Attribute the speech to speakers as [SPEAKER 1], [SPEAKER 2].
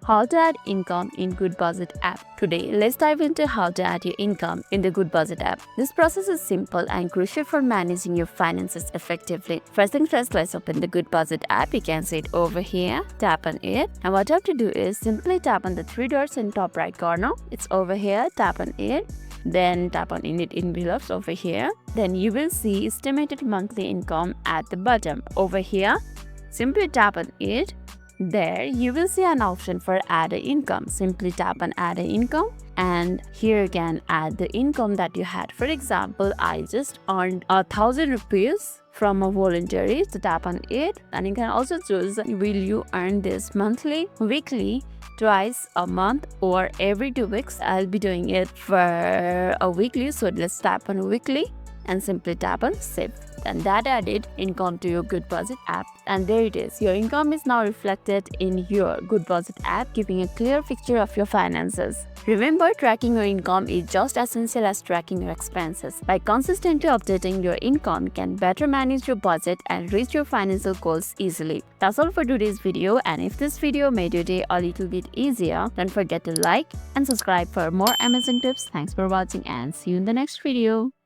[SPEAKER 1] How to add income in Goodbudget app. Today, let's dive into how to add your income in the Goodbudget app. This process is simple and crucial for managing your finances effectively. First things first, let's open the Goodbudget app. You can see it over here. Tap on it. And what you have to do is simply tap on the three dots in top right corner. It's over here. Tap on it. Then tap on Init envelopes over here. Then you will see estimated monthly income at the bottom over here. Simply tap on it. There you will see an option for add a income. Simply tap on add a income, and here you can add the income that you had. For example, I just earned 1,000 rupees from a voluntary, so tap on it, and you can also choose will you earn this monthly, weekly, twice a month, or every 2 weeks. I'll be doing it for a weekly, so let's tap on weekly and simply tap on save. And that added income to your Goodbudget app, and there it is. Your income is now reflected in your Goodbudget app, giving a clear picture of your finances. Remember, tracking your income is just as essential as tracking your expenses. By consistently updating your income, you can better manage your budget and reach your financial goals easily. That's all for today's video, and if this video made your day a little bit easier, don't forget to like and subscribe for more amazing tips. Thanks for watching and see you in the next video.